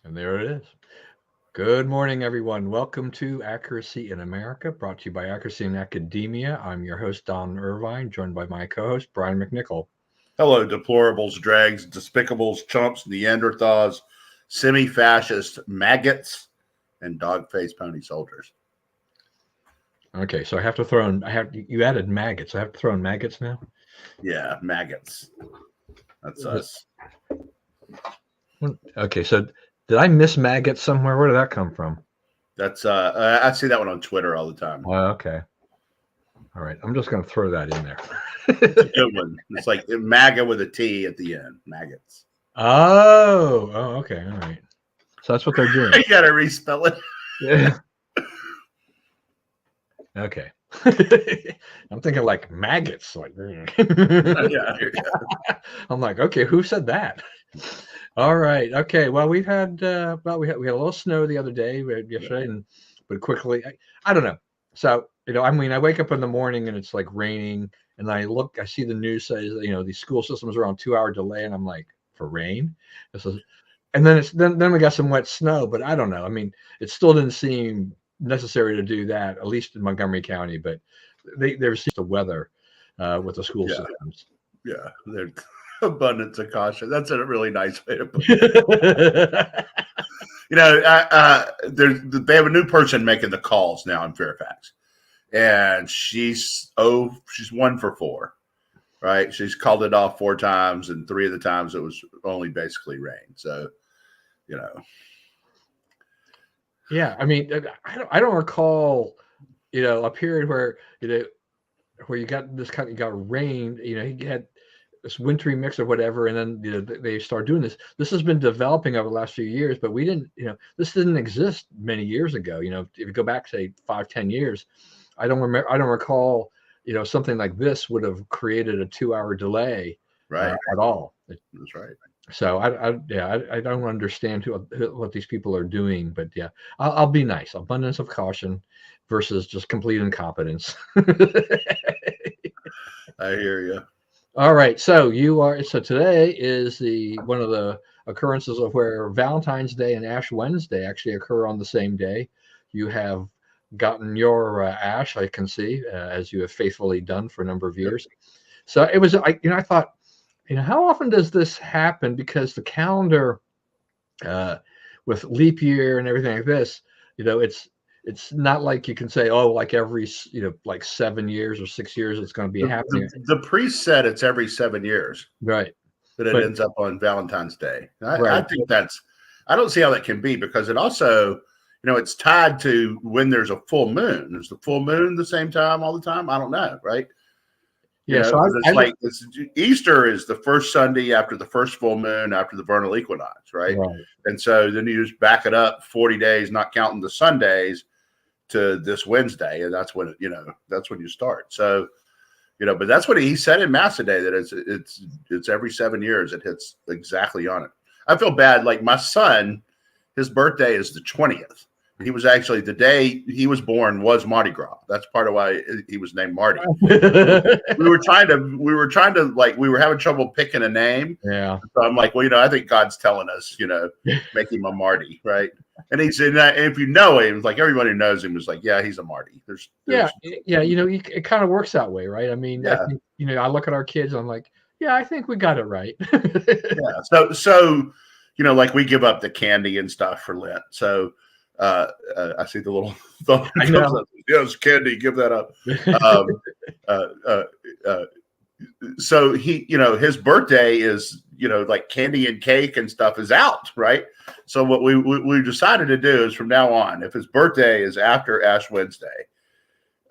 And there it is. Good morning, everyone. Welcome to Accuracy in America, brought to you by Accuracy in Academia. I'm your host, Don Irvine, joined by my co-host, Brian McNichol. Hello, deplorables, drags, despicables, chumps, Neanderthals, semi-fascist maggots, and dog-faced pony soldiers. Okay, so I have to throw in, you added maggots. I have to throw in maggots now? Yeah, maggots. That's us. Okay, so did I miss maggots somewhere? Where did that come from? That's I see that one on Twitter all the time. Okay. All right, I'm just going to throw that in there. It's a good one. It's like MAGA with a T at the end. Maggots. Oh, okay, all right. So that's what they're doing. You got to respell it. Yeah. Okay. I'm thinking like maggots. Like, Yeah. I'm like, okay, who said that? All right. Okay. Well, we had a little snow the other day, yesterday, but quickly, I don't know. So, I wake up in the morning and it's like raining, and I see the news says, these school systems are on 2-hour delay, and I'm like, for rain? And then we got some wet snow, but I don't know. I mean, it still didn't seem necessary to do that, at least in Montgomery County, but there's just the weather with the school systems. Yeah, there's abundance of caution. That's a really nice way to put it. They have a new person making the calls now in Fairfax, and she's 1 for 4, right? She's called it off 4 times, and 3 of the times it was only basically rain. So, Yeah, I mean, I don't recall, a period where you got this you got rain, you had this wintry mix or whatever, and then they start doing this. This has been developing over the last few years, but we didn't, this didn't exist many years ago. If you go back, say 5-10 years, I don't recall, something like this would have created a 2-hour delay, right, at all. That's right. So I don't understand what these people are doing, but yeah, I'll be nice. Abundance of caution versus just complete incompetence. I hear you. All right, so today is one of the occurrences of where Valentine's Day and Ash Wednesday actually occur on the same day. You have gotten your ash, I can see, as you have faithfully done for a number of years. Yep. So it was, I thought, how often does this happen? Because the calendar, with leap year and everything like this, it's not like you can say, oh, like every, like 7 years or 6 years, it's going to be happening. The priest said it's every 7 years, right? That it ends up on Valentine's Day. Right. I think I don't see how that can be, because it also, it's tied to when there's a full moon. Is the full moon the same time all the time? I don't know, right? Yeah, Easter is the first Sunday after the first full moon after the vernal equinox, right? And so then you just back it up 40 days, not counting the Sundays, to this Wednesday, and that's when that's when you start. So, but that's what he said in Mass today, that it's every 7 years it hits exactly on it. I feel bad. Like my son, his birthday is the 20th. He was actually, the day he was born was Mardi Gras. That's part of why he was named Marty. we were having trouble picking a name. Yeah. So I'm like, well, I think God's telling us, make him a Marty, right? And he said, if you know him, like everybody who knows him was like, yeah, he's a Marty. It kind of works that way, right? I mean, yeah. I think, I look at our kids, I'm like, yeah, I think we got it right. Yeah. So, like we give up the candy and stuff for Lent. So, I see the little thumb. Yes, candy, give that up. So he, his birthday is, like candy and cake and stuff is out, right? So what we decided to do is, from now on, if his birthday is after Ash Wednesday,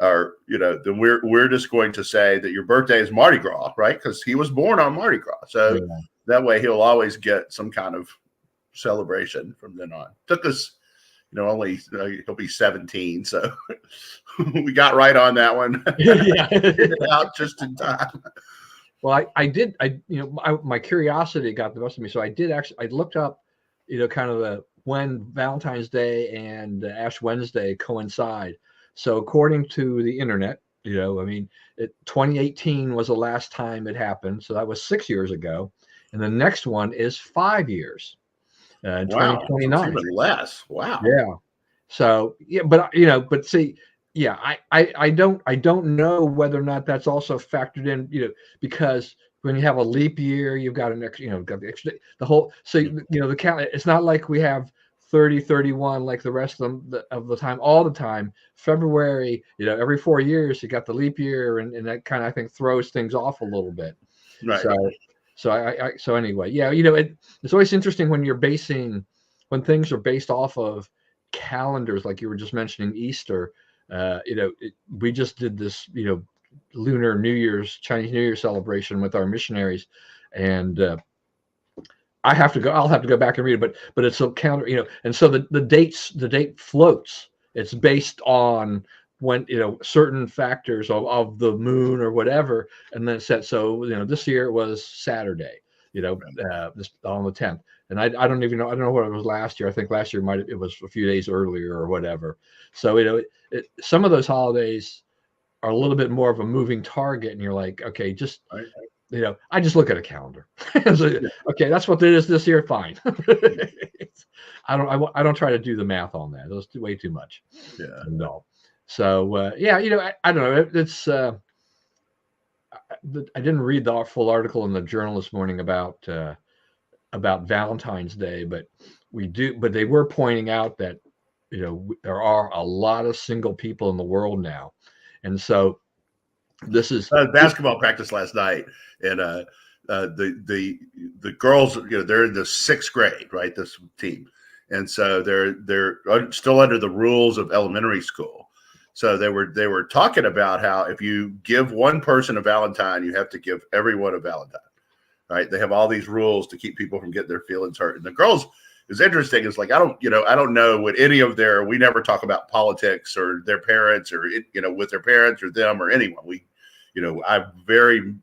or then we're just going to say that your birthday is Mardi Gras, right? Because he was born on Mardi Gras, so that way he'll always get some kind of celebration from then on. Took us. Only he'll be 17, so we got right on that one. Yeah, get it out just in time. Well, my curiosity got the best of me, so I looked up, kind of when Valentine's Day and Ash Wednesday coincide. So according to the internet, 2018 was the last time it happened, so that was 6 years ago, and the next one is 5 years. in Wow, so it's 2029. even less. Wow. Yeah. So yeah, but but see, yeah, I don't know whether or not that's also factored in, because when you have a leap year, you've got an extra, got the extra, the whole, so the count. It's not like we have 30, 31 like the rest of them of the time, all the time. February, every 4 years you got the leap year, and that kind of, I think, throws things off a little bit. Right. So anyway, yeah, it's always interesting when when things are based off of calendars, like you were just mentioning Easter. We just did this, lunar New Year's, Chinese New Year celebration with our missionaries, and I'll have to go back and read it, but it's a counter, and so the date floats. It's based on when, certain factors of the moon or whatever, and then it's set. So, this year it was Saturday, this on the 10th. And I don't even know. I don't know what it was last year. I think last year it was a few days earlier or whatever. So, some of those holidays are a little bit more of a moving target, and you're like, okay, just, I just look at a calendar. So, okay, that's what it is this year. Fine. I don't try to do the math on that. That's way too much. Yeah. No. So yeah, I don't know. It's I didn't read the full article in the Journal this morning about Valentine's Day, but they were pointing out that there are a lot of single people in the world now, and so this is basketball practice last night, and the girls, they're in the 6th grade, right? This team, and so they're still under the rules of elementary school. So they were talking about how if you give one person a Valentine, you have to give everyone a Valentine, right? They have all these rules to keep people from getting their feelings hurt. And the girls, is interesting. It's like I don't know what any of we never talk about politics or their parents or with their parents or them or anyone. I'm very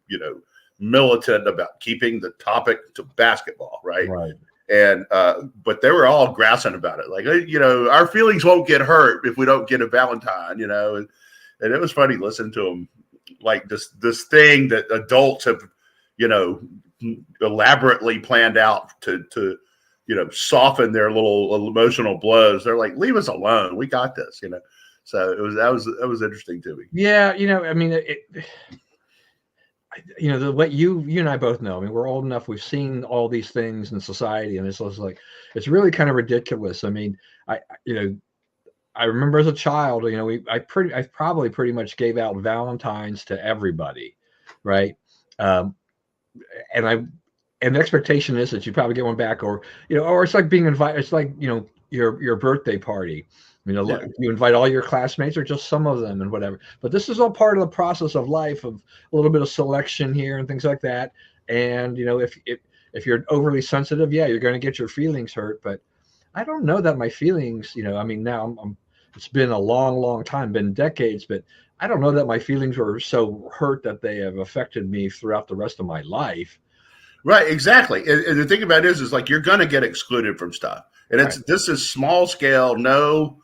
militant about keeping the topic to basketball, right? Right. And but they were all grousing about it, like our feelings won't get hurt if we don't get a Valentine, and it was funny listening to them, like this thing that adults have elaborately planned out to soften their little emotional blows. They're like, leave us alone, we got this, so that was interesting to me. Yeah, I mean, the what you and I both know. I mean, we're old enough. We've seen all these things in society, and it's like, it's really kind of ridiculous. I mean, I remember as a child, I probably pretty much gave out Valentines to everybody, right? And the expectation is that you probably get one back, or it's like being invited. It's like your birthday party. Yeah. You invite all your classmates or just some of them and whatever. But this is all part of the process of life, of a little bit of selection here and things like that. And if you're overly sensitive, yeah, you're going to get your feelings hurt. But I don't know that my feelings, I mean, now it's been a long, long time, been decades, but I don't know that my feelings were so hurt that they have affected me throughout the rest of my life. Right, exactly. And the thing about it is like you're going to get excluded from stuff, and this is small scale, no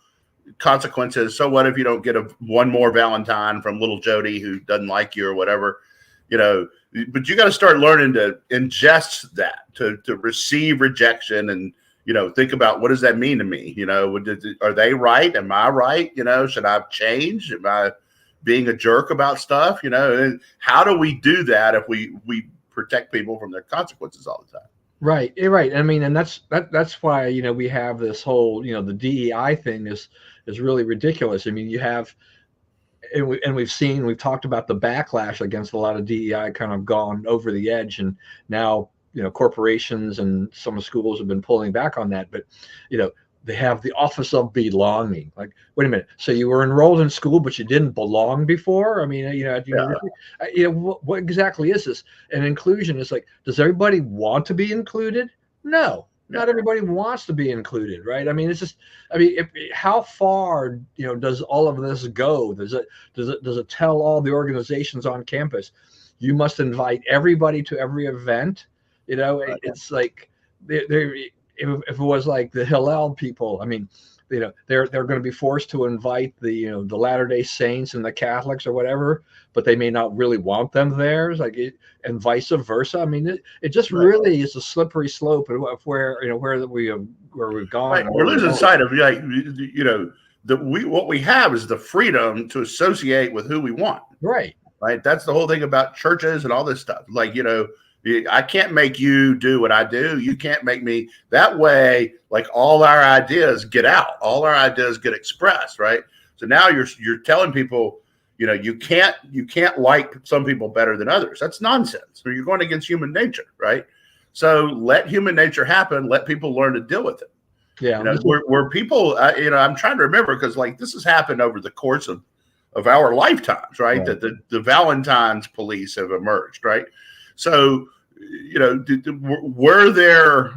consequences. So what if you don't get one more Valentine from little Jody who doesn't like you or whatever, but you got to start learning to ingest that, to receive rejection, and think about, what does that mean to me? Are they right? Am I right? Should I change? Am I being a jerk about stuff? And how do we do that if we protect people from their consequences all the time? Right. I mean, and that's why, we have this whole, the DEI thing is really ridiculous. I mean, you have, and we've talked about the backlash against a lot of DEI kind of gone over the edge, and now, corporations and some schools have been pulling back on that, but, they have the office of belonging. Like, wait a minute. So you were enrolled in school, but you didn't belong before? I mean, at university, what exactly is this? And inclusion is like, does everybody want to be included? No, not everybody wants to be included, right? I mean, it's just, how far, does all of this go? Does it tell all the organizations on campus, you must invite everybody to every event? It's like, if it was like the Hillel people, I mean, they're going to be forced to invite the the Latter-day Saints and the Catholics or whatever, but they may not really want them there. It's like and vice versa. I mean, it just really is a slippery slope of where we've gone. Right. We're losing sight of what we have is the freedom to associate with who we want. Right. Right. That's the whole thing about churches and all this stuff. Like, I can't make you do what I do. You can't make me. That way, like, all our ideas get out. All our ideas get expressed, right? So now you're telling people, you can't like some people better than others. That's nonsense. Or you're going against human nature, right? So let human nature happen. Let people learn to deal with it. Yeah. Where people, I'm trying to remember, because like this has happened over the course of our lifetimes, right? That the Valentine's police have emerged, right? So, were there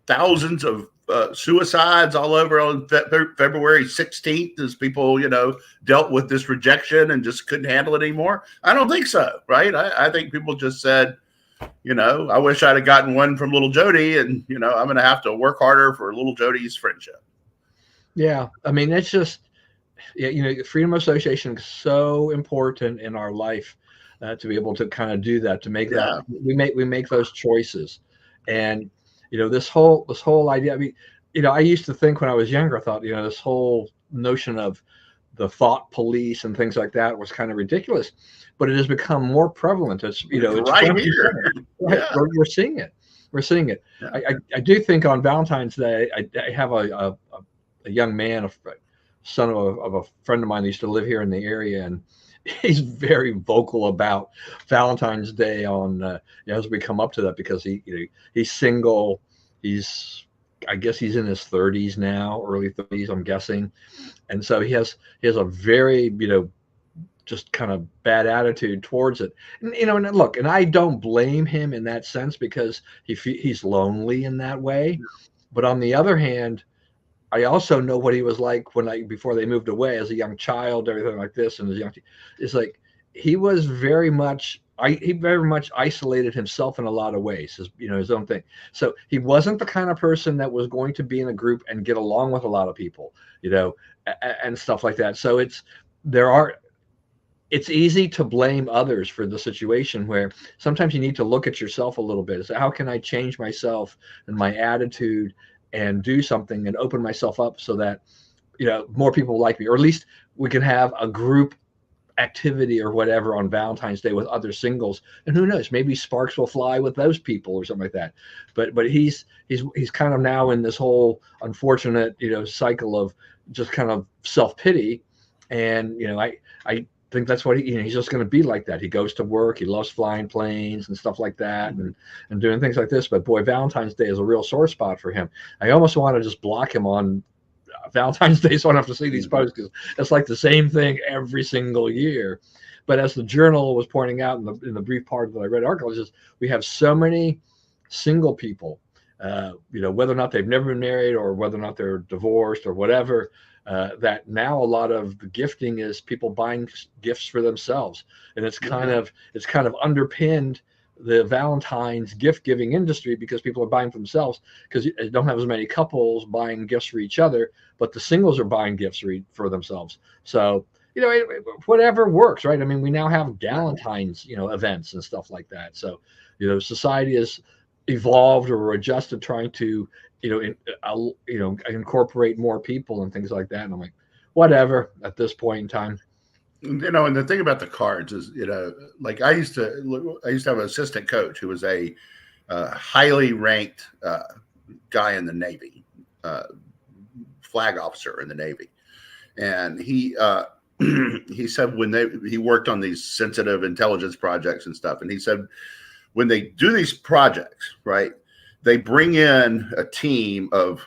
thousands of suicides all over on February 16th as people, dealt with this rejection and just couldn't handle it anymore? I don't think so, right? I think people just said, I wish I'd have gotten one from little Jody, and, I'm going to have to work harder for little Jody's friendship. Yeah. I mean, it's just, freedom of association is so important in our life. To be able to kind of do that, to make that, we make those choices, and this whole idea. I mean, I used to think when I was younger, I thought this whole notion of the thought police and things like that was kind of ridiculous, but it has become more prevalent. It's it's right here. Right, yeah. We're seeing it. We're seeing it. Yeah. I do think on Valentine's Day, I have a young man, a son of a friend of mine who used to live here in the area, and he's very vocal about Valentine's Day as we come up to that, because he's single. I guess he's in his 30s now, early 30s, I'm guessing. And so he has a very, just kind of bad attitude towards it. And, and look, and I don't blame him in that sense, because he's lonely in that way. But on the other hand, I also know what he was like before they moved away as a young child, everything like this. And it's like, he was very much isolated himself in a lot of ways, his own thing. So he wasn't the kind of person that was going to be in a group and get along with a lot of people, and stuff like that. So it's easy to blame others for the situation, where sometimes you need to look at yourself a little bit. So how can I change myself and my attitude and do something and open myself up so that, more people like me, or at least we can have a group activity or whatever on Valentine's Day with other singles. And who knows, maybe sparks will fly with those people or something like that. But he's kind of now in this whole unfortunate, cycle of just kind of self-pity. And, I think that's what he's just going to be like that. He goes to work. He loves flying planes and stuff like that, and doing things like this. But boy, Valentine's Day is a real sore spot for him. I almost want to just block him on Valentine's Day, so I don't have to see these posts, because it's like the same thing every single year. But as the Journal was pointing out in the brief part that I read articles, is we have so many single people, whether or not they've never been married or whether or not they're divorced or whatever. That now a lot of the gifting is people buying gifts for themselves, and it's kind of underpinned the Valentine's gift giving industry, because people are buying for themselves, because you don't have as many couples buying gifts for each other, but the singles are buying gifts for themselves. So whatever works, right? I mean, we now have Galentine's events and stuff like that. So society has evolved or adjusted, trying to incorporate more people and things like that. And I'm like, whatever at this point in time. And the thing about the cards is, like I used to have an assistant coach who was a highly ranked guy in the Navy, flag officer in the Navy, and he said he worked on these sensitive intelligence projects and stuff, and he said when they do these projects, right, they bring in a team of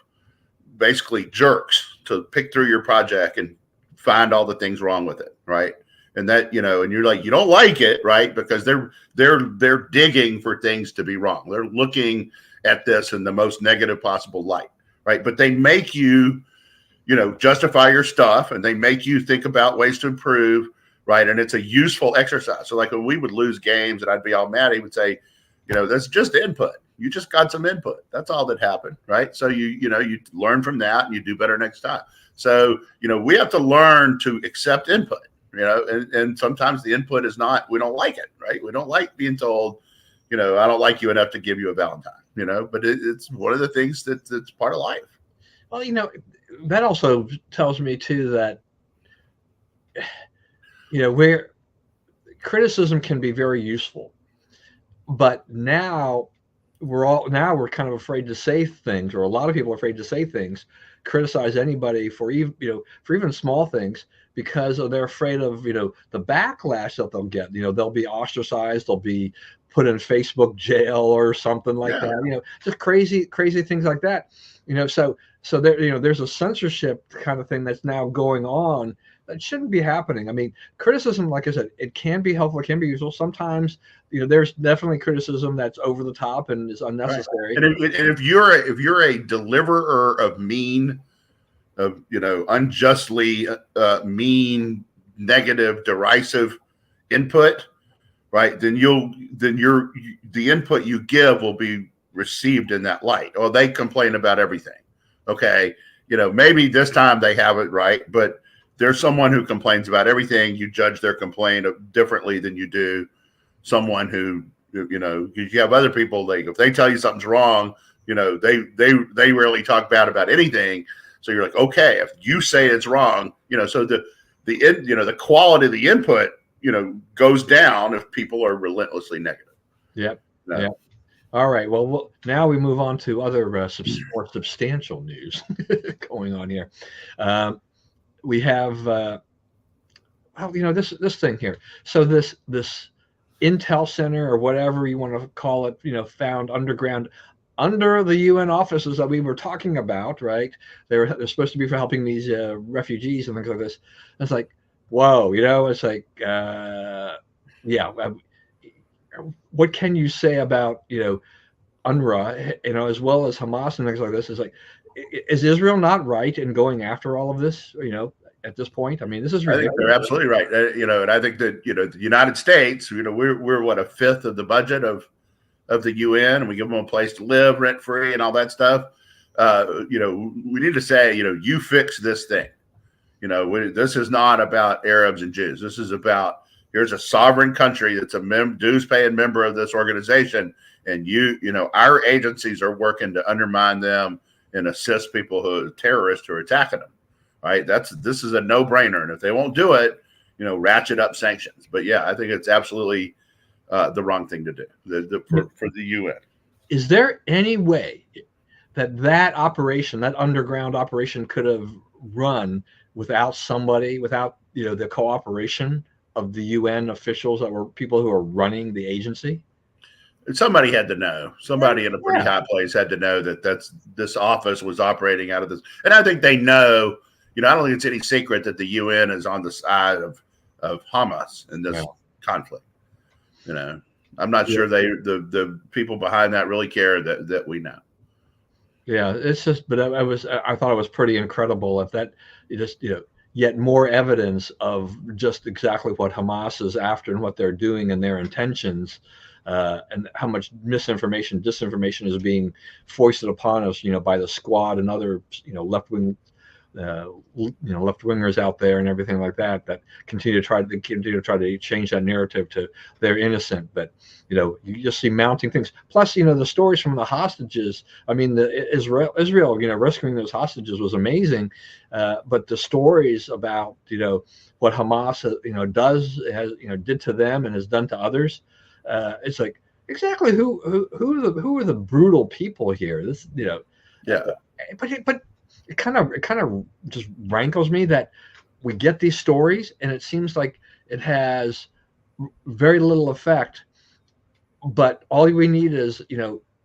basically jerks to pick through your project and find all the things wrong with it, right? And that, and you're like, you don't like it, right? Because they're digging for things to be wrong. They're looking at this in the most negative possible light, right? But they make you, justify your stuff, and they make you think about ways to improve, right? And it's a useful exercise. So like when we would lose games and I'd be all mad, he would say, that's just input, You just got some input. That's all that happened, right? So you learn from that and you do better next time. So, we have to learn to accept input, and sometimes the input is not, we don't like it, right? We don't like being told, I don't like you enough to give you a Valentine, but it's one of the things that's part of life. Well, that also tells me too that, where criticism can be very useful, but now we're kind of afraid to say things, or a lot of people are afraid to say things, criticize anybody for even small things, because they're afraid of the backlash that they'll get. They'll be ostracized, they'll be put in Facebook jail or something like that. Just crazy things like that. So there, there's a censorship kind of thing that's now going on that shouldn't be happening. I mean, criticism, like I said, it can be helpful, it can be useful. Sometimes, there's definitely criticism that's over the top and is unnecessary. Right. And if you're a deliverer of mean, of unjustly mean, negative, derisive input, right? Then the input you give will be received in that light. Or they complain about everything. Okay, maybe this time they have it right, but there's someone who complains about everything. You judge their complaint differently than you do someone who, you have other people, if they tell you something's wrong, they rarely talk bad about anything. So you're like, okay, if you say it's wrong, so the quality of the input, goes down if people are relentlessly negative. Yep. Yeah. All right. Well, now we move on to other more substantial news going on here. We have, this thing here. So this Intel Center, or whatever you want to call it, found underground under the UN offices that we were talking about, right? They're supposed to be for helping these refugees and things like this. It's like, whoa, it's like, what can you say about, UNRWA, as well as Hamas and things like this? Is like, is Israel not right in going after all of this, at this point? I mean, this is ridiculous. I think they're absolutely right. And I think that, the United States, we're what, a fifth of the budget of the UN, and we give them a place to live rent free and all that stuff. We need to say, you fix this thing. This is not about Arabs and Jews. This is about, here's a sovereign country that's a dues paying member of this organization. And our agencies are working to undermine them and assist people who are terrorists who are attacking them. Right. This is a no brainer. And if they won't do it, ratchet up sanctions. But yeah, I think it's absolutely the wrong thing to do for the UN. Is there any way that operation, that underground operation, could have run without the cooperation of the UN officials that were people who are running the agency? Somebody had to know. Somebody in a pretty high place had to know that this office was operating out of this. And I think they know. I don't think it's any secret that the UN is on the side of Hamas in this conflict. I'm not sure the people behind that really care that we know. Yeah, it's just, but I thought it was pretty incredible if that yet more evidence of just exactly what Hamas is after and what they're doing and their intentions, and how much misinformation, disinformation is being foisted upon us, by the Squad and other, left-wing, left-wingers out there and everything like that continue to try to change that narrative to they're innocent. But you just see mounting things. Plus, the stories from the hostages. I mean, Israel, rescuing those hostages was amazing. But the stories about what Hamas did to them and has done to others, it's like, exactly who are the brutal people here? This but it kind of just rankles me that we get these stories and it seems like it has very little effect, but all we need is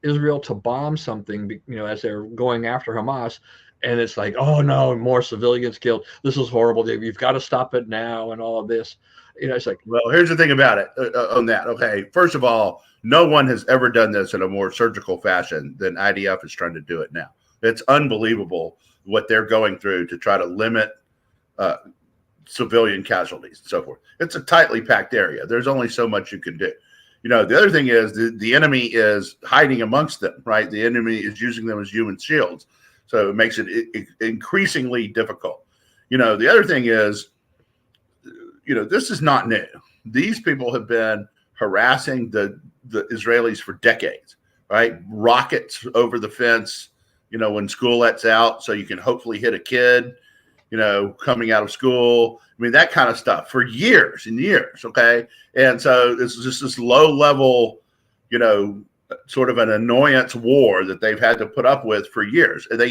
Israel to bomb something, as they're going after Hamas, and it's like, oh no, more civilians killed, this is horrible, you've got to stop it now, and all of this. It's like, well, here's the thing about it on that. Okay, first of all, no one has ever done this in a more surgical fashion than IDF is trying to do it now. It's unbelievable what they're going through to try to limit civilian casualties and so forth. It's a tightly packed area. There's only so much you can do. the other thing is the enemy is hiding amongst them, right? The enemy is using them as human shields. So it makes it increasingly difficult. The other thing is, this is not new. These people have been harassing the Israelis for decades, right? Rockets over the fence, when school lets out, so you can hopefully hit a kid, coming out of school. I mean, that kind of stuff for years and years. Okay. And so it's just this low level, sort of an annoyance war that they've had to put up with for years. And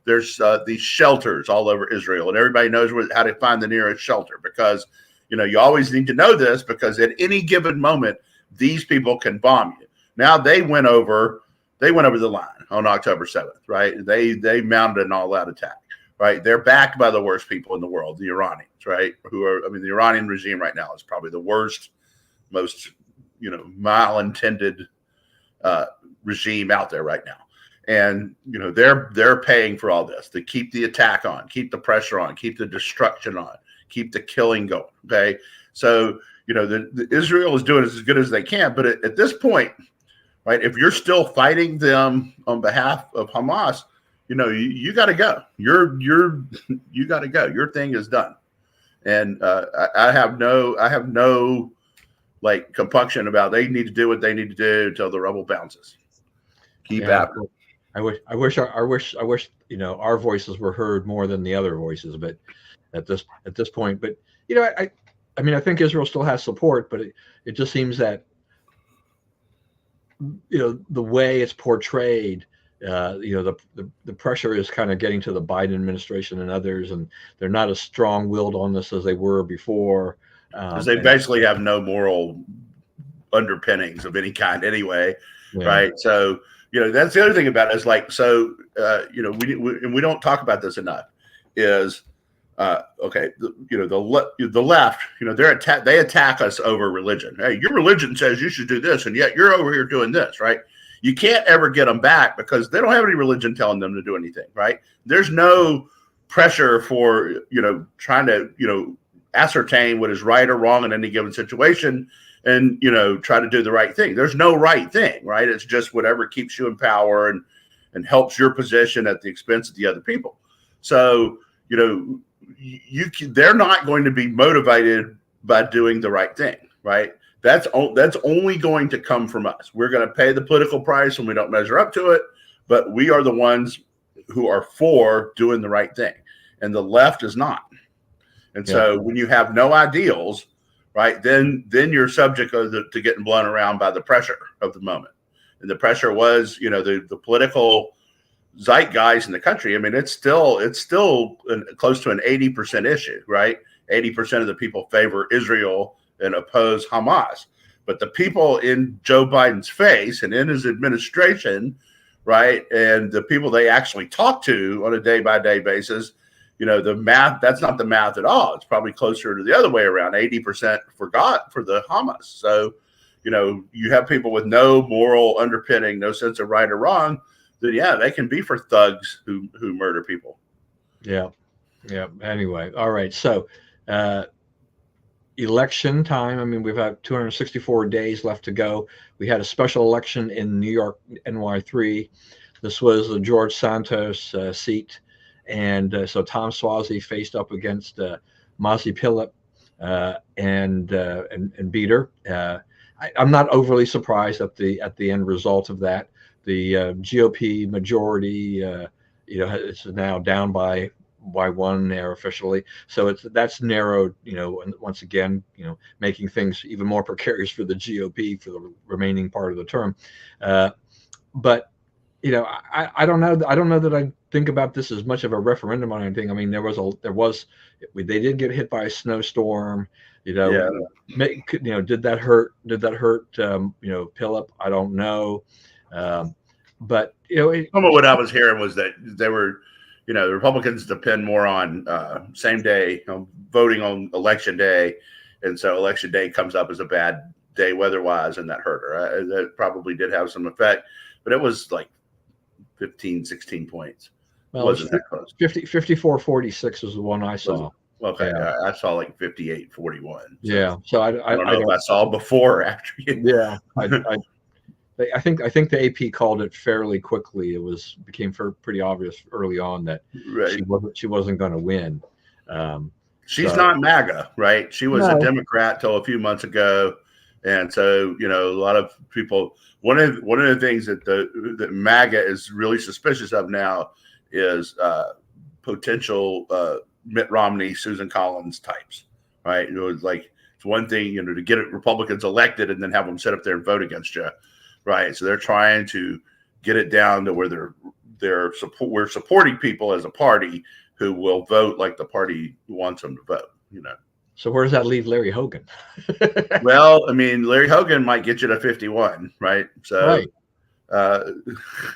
there's these shelters all over Israel, and everybody knows how to find the nearest shelter, because, you always need to know this, because at any given moment, these people can bomb you. Now they went over the line on October 7th, right? They mounted an all-out attack. Right, they're backed by the worst people in the world, the Iranians, right? The Iranian regime right now is probably the worst, most, malintended regime out there right now. And they're paying for all this to keep the attack on, keep the pressure on, keep the destruction on, keep the killing going. Okay, so the Israel is doing as good as they can, but at this point, right, if you're still fighting them on behalf of Hamas, you got to go. You got to go. Your thing is done. And I have no like compunction about, they need to do what they need to do until the rubble bounces. Keep after. I wish our voices were heard more than the other voices, but at this point, but I think Israel still has support, but it just seems that the way it's portrayed, the pressure is kind of getting to the Biden administration and others, and they're not as strong-willed on this as they were before. Because they basically have no moral underpinnings of any kind anyway, right? So, that's the other thing about it, is like, so, we don't talk about this enough, is, okay, the left, they attack us over religion. Hey, your religion says you should do this, and yet you're over here doing this, right? You can't ever get them back, because they don't have any religion telling them to do anything, right? There's no pressure for, trying to, ascertain what is right or wrong in any given situation and, try to do the right thing. There's no right thing, right? It's just whatever keeps you in power and helps your position at the expense of the other people. So, they're not going to be motivated by doing the right thing, right? That's only going to come from us. We're going to pay the political price when we don't measure up to it, but we are the ones who are for doing the right thing, and the left is not. And so when you have no ideals, right, then you're subject to getting blown around by the pressure of the moment. And the pressure was, the political zeitgeist in the country. I mean, it's still close to an 80% issue, right? 80% of the people favor Israel and oppose Hamas. But the people in Joe Biden's face and in his administration, right, and the people they actually talk to on a day-by-day basis, the math, that's not the math at all. It's probably closer to the other way around, 80% for the Hamas. So, you have people with no moral underpinning, no sense of right or wrong, then they can be for thugs who murder people. Yeah. Anyway, all right. So, election time. I mean, we've had 264 days left to go. We had a special election in New York, NY3. This was the George Santos seat. And so Tom Suozzi faced up against Mazi Pilip and beat her. I'm not overly surprised at the end result of that. The GOP majority, it's now down by one there officially. So that's narrowed, and once again, making things even more precarious for the GOP for the remaining part of the term. But I don't know. I don't know that I think about this as much of a referendum on anything. I mean, they did get hit by a snowstorm. Did that hurt? Did that hurt? Pilip? I don't know. But some of what I was hearing was that they were, the Republicans depend more on same day voting on election day, and so election day comes up as a bad day weather-wise, and that hurt her. That probably did have some effect, but it was like 15, 16 points. Well, it wasn't that close. 54-46 was the one I saw. Okay, Yeah. I saw like 58-41. So Yeah. So I don't know if I saw before or after you. Yeah. I think the AP called it fairly quickly. Became pretty obvious early on that Right. she wasn't going to win. She's So not MAGA, right? She was a no, Democrat till a few months ago, and so a lot of people. One of the things that MAGA is really suspicious of now is potential Mitt Romney, Susan Collins types, right? It was like it's one thing to get Republicans elected and then have them sit up there and vote against you, right? So they're trying to get it down to where we're supporting people as a party who will vote like the party wants them to vote. So where does that leave Larry Hogan? Well, I mean, Larry Hogan might get you to 51, right? So, right.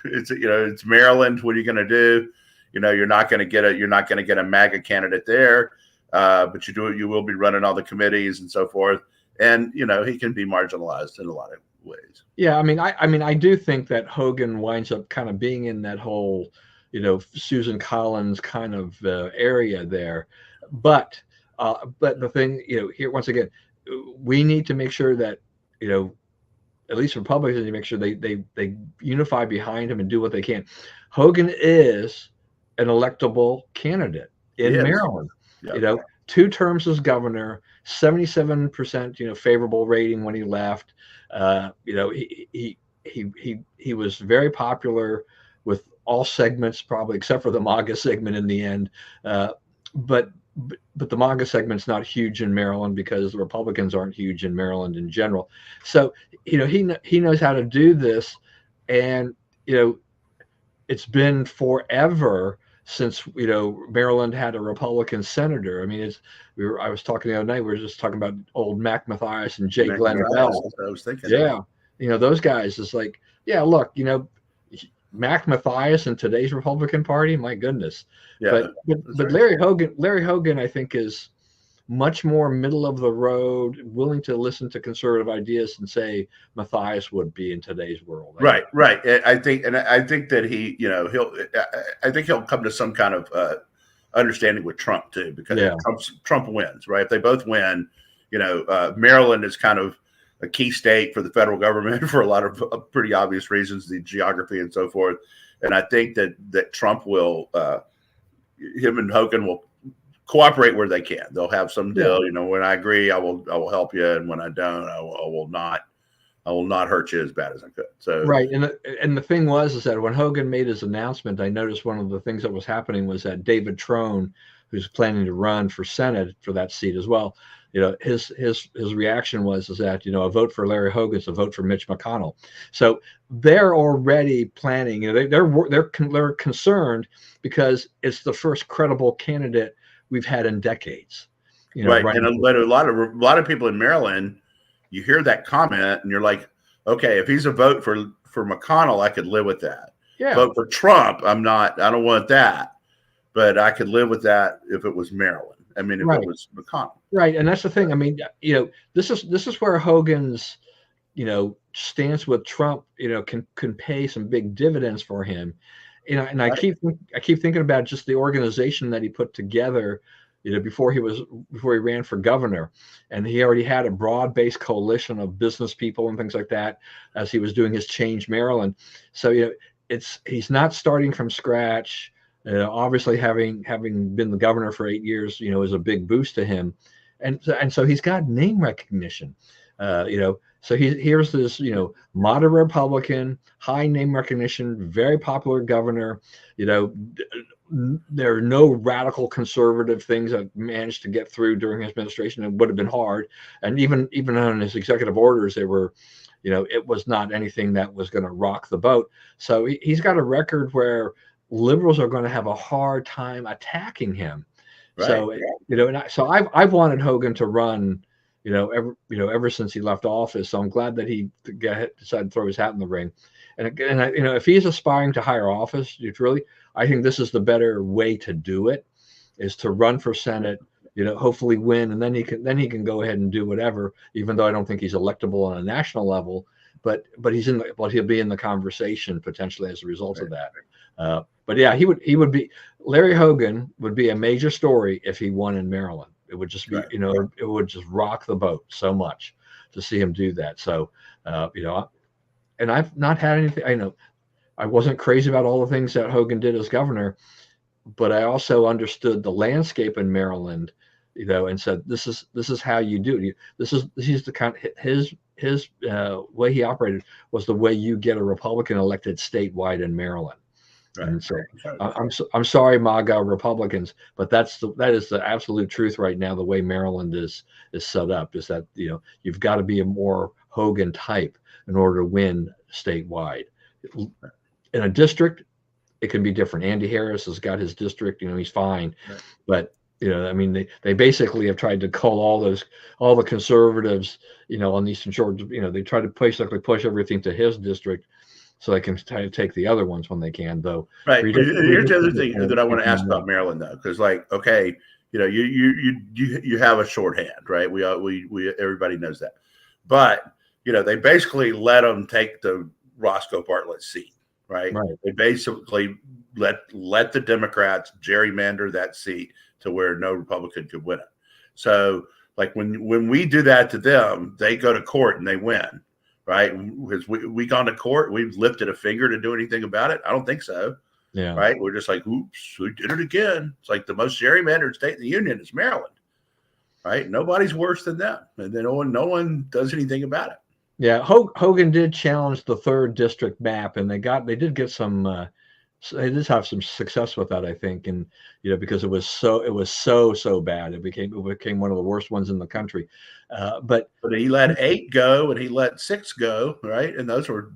It's Maryland. What are you going to do? You're not going to get a MAGA candidate there, but you will be running all the committees and so forth. And he can be marginalized in a lot of ways. Yeah, I do think that Hogan winds up kind of being in that whole, Susan Collins kind of area there, but the thing, here once again, we need to make sure that at least Republicans need to make sure they unify behind him and do what they can. Hogan is an electable candidate in Maryland. Yep. 2 terms as governor, 77% favorable rating when he left. He was very popular with all segments, probably except for the MAGA segment in the end. But the MAGA segment's not huge in Maryland because the Republicans aren't huge in Maryland in general. So he knows how to do this, and it's been forever since Maryland had a Republican senator. I mean, I was talking the other night. We were just talking about old Mac Mathias and J. Glenn Bell. I was thinking. Yeah, those guys. It's like, yeah, look, Mac Mathias in today's Republican Party. My goodness. Yeah, but Larry Hogan, I think, is much more middle of the road, willing to listen to conservative ideas and say Mathias would be in today's world. Right. I think that I think he'll come to some kind of understanding with Trump too, because Trump wins, right? If they both win, Maryland is kind of a key state for the federal government for a lot of pretty obvious reasons, the geography and so forth. And I think that Trump will, him and Hogan will cooperate where they can. They'll have some deal. When I agree, I will help you, and when I don't, I will not hurt you as bad as I could. So right, and the thing is that when Hogan made his announcement, I noticed one of the things that was happening was that David Trone, who's planning to run for Senate for that seat as well, his reaction was that a vote for Larry Hogan is a vote for Mitch McConnell. So they're already planning. They're concerned because it's the first credible candidate we've had in decades. Right, but a lot of people in Maryland, you hear that comment and you're like, okay, if he's a vote for McConnell, I could live with that. Yeah. Vote for Trump, I don't want that, but I could live with that if it was Maryland. I mean, if it was McConnell. Right, and that's the thing. I mean, this is where Hogan's, stance with Trump, can pay some big dividends for him. And I keep thinking about just the organization that he put together, before he ran for governor, and he already had a broad-based coalition of business people and things like that as he was doing his Change Maryland. So he's not starting from scratch. Obviously, having been the governor for 8 years, is a big boost to him, and so he's got name recognition. So here's this, moderate Republican, high name recognition, very popular governor. There are no radical conservative things that managed to get through during his administration. It would have been hard, and even on his executive orders, they were, it was not anything that was going to rock the boat. So he's got a record where liberals are going to have a hard time attacking him. Right. So so I've wanted Hogan to run, ever since he left office. So I'm glad that he decided to throw his hat in the ring. And again, if he's aspiring to higher office, I think this is the better way to do it, is to run for Senate, hopefully win, and then he can go ahead and do whatever. Even though I don't think he's electable on a national level, but he'll be in the conversation potentially as a result of that. But yeah, he would be Larry Hogan would be a major story if he won in Maryland. It would just be, right. it would just rock the boat so much to see him do that. So, and I've not had anything. I know I wasn't crazy about all the things that Hogan did as governor, but I also understood the landscape in Maryland, and said this is how you do it. He's the kind his way he operated was the way you get a Republican elected statewide in Maryland. Right. And so I'm sorry, MAGA Republicans, but that is the absolute truth right now. The way Maryland is set up is that you've got to be a more Hogan type in order to win statewide. In a district, it can be different. Andy Harris has got his district, he's fine, right. But I mean, they basically have tried to cull all the conservatives, on the Eastern Shore. They try to basically push everything to his district, so they can try to take the other ones when they can. Though, right. Here's the other thing that I want to ask about Maryland, though, because okay, you have a shorthand, right? We everybody knows that, but they basically let them take the Roscoe Bartlett seat. Right. They basically let the Democrats gerrymander that seat to where no Republican could win it. So, when we do that to them, they go to court and they win. Right? Has we gone to court? We've lifted a finger to do anything about it? I don't think so. Yeah. Right? We're just like, oops, we did it again. It's like the most gerrymandered state in the union is Maryland. Right? Nobody's worse than them, and then no one does anything about it. Yeah, Hogan did challenge the 3rd district map, and they did get some. They did have some success with that, I think, and because it was so bad, it became one of the worst ones in the country. But he let 8 go, and he let 6 go, right? And those were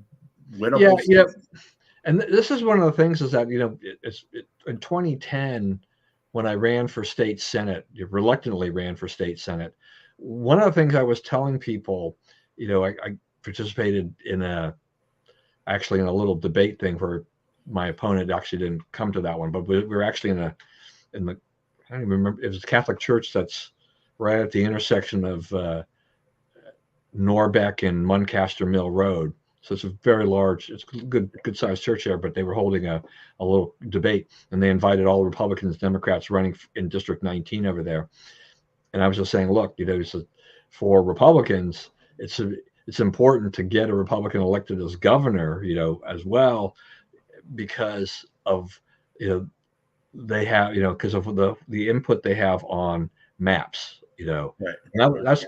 winnable. Yeah. And this is one of the things is that in 2010, when I ran for state senate, reluctantly ran for state senate. One of the things I was telling people. I participated in a little debate thing where my opponent actually didn't come to that one, but we were actually in the I don't even remember, it was a Catholic church that's right at the intersection of Norbeck and Muncaster Mill Road. So it's a very large, it's a good sized church there, but they were holding a little debate, and they invited all the Republicans, Democrats running in District 19 over there. And I was just saying, look, for Republicans, it's important to get a Republican elected as governor, as well, because of they have because of the input they have on maps, Right. And that's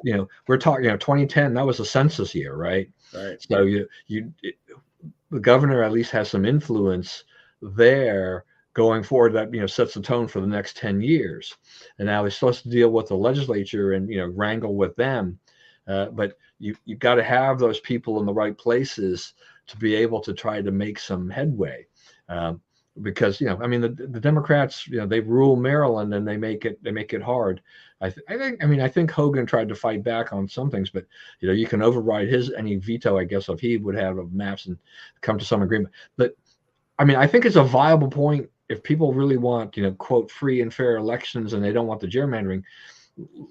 we're talking 2010, that was a census year, right? Right. So the governor at least has some influence there going forward that sets the tone for the next 10 years, and now he's supposed to deal with the legislature and wrangle with them. But you've got to have those people in the right places to be able to try to make some headway, because the Democrats they rule Maryland and they make it hard. I think Hogan tried to fight back on some things, but you can override any veto, I guess, if he would have of maps and come to some agreement. But I think it's a viable point if people really want quote free and fair elections and they don't want the gerrymandering.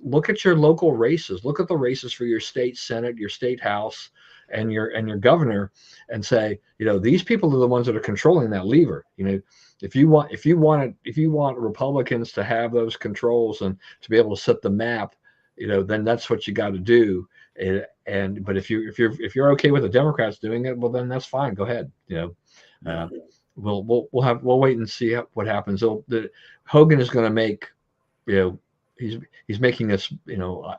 Look at your local races. Look at the races for your state senate, your state house, and your governor, and say, these people are the ones that are controlling that lever. If you want Republicans to have those controls and to be able to set the map, then that's what you got to do. But if you're okay with the Democrats doing it, well, then that's fine. Go ahead. We'll wait and see what happens. Hogan is going to make he's making this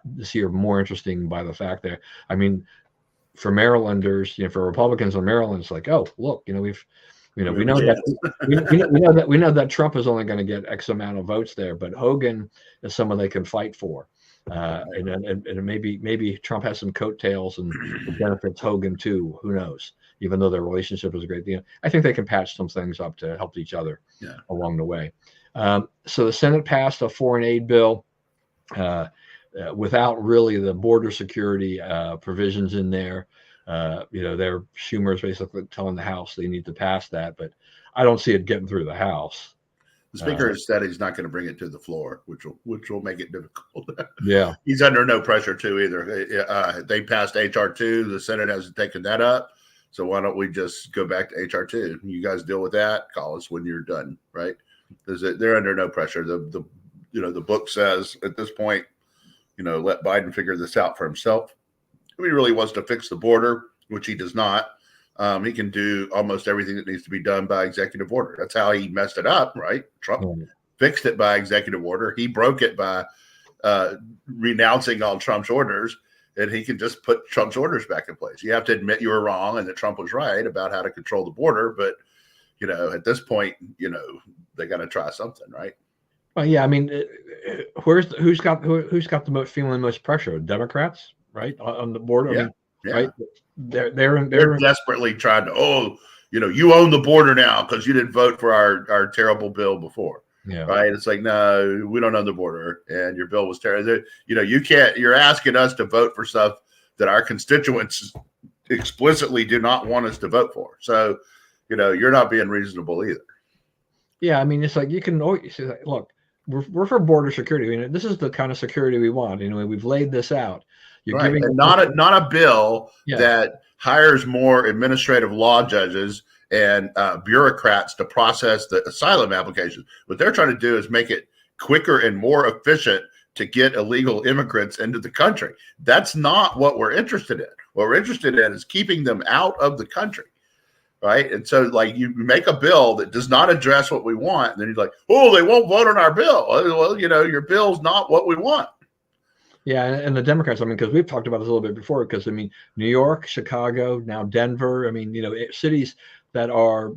this year more interesting by the fact that for Marylanders, for Republicans in Maryland, it's like, oh, look, we know that Trump is only going to get X amount of votes there, but Hogan is someone they can fight for, and maybe Trump has some coattails and it benefits Hogan too. Who knows? Even though their relationship is great, I think they can patch some things up to help each other along the way. So the Senate passed a foreign aid bill without really the border security provisions in there. Schumer's basically telling the House they need to pass that, but I don't see it getting through the House. The speaker has said he's not going to bring it to the floor, which will make it difficult. Yeah, he's under no pressure to either. They passed HR 2. The Senate hasn't taken that up, So why don't we just go back to HR2? You guys deal with that. Call us when you're done, right? Because they're under no pressure. The book says at this point, let Biden figure this out for himself. If he really wants to fix the border, which he does not, he can do almost everything that needs to be done by executive order. That's how he messed it up, right? Trump fixed it by executive order. He broke it by renouncing all Trump's orders, and he can just put Trump's orders back in place. You have to admit you were wrong and that Trump was right about how to control the border. But, at this point, they got to try something, right? Well, yeah. I mean, who's got the most feeling the most pressure? Democrats, right, on the border. Yeah. I mean, yeah. Right. They're desperately trying to, you own the border now because you didn't vote for our terrible bill before. Yeah. Right. It's like, no, we don't own the border, and your bill was terrible. You can't. You're asking us to vote for stuff that our constituents explicitly do not want us to vote for. So, you're not being reasonable either. Yeah, I mean, it's like you can always say, look, we're for border security. I mean, this is the kind of security we want. We've laid this out. You're right. giving and not a bill that hires more administrative law judges and bureaucrats to process the asylum applications. What they're trying to do is make it quicker and more efficient to get illegal immigrants into the country. That's not what we're interested in. What we're interested in is keeping them out of the country. Right. And so, you make a bill that does not address what we want. And then you're like, oh, they won't vote on our bill. Well, your bill's not what we want. Yeah. And the Democrats, I mean, because we've talked about this a little bit before, because, I mean, New York, Chicago, now Denver, I mean, cities that are,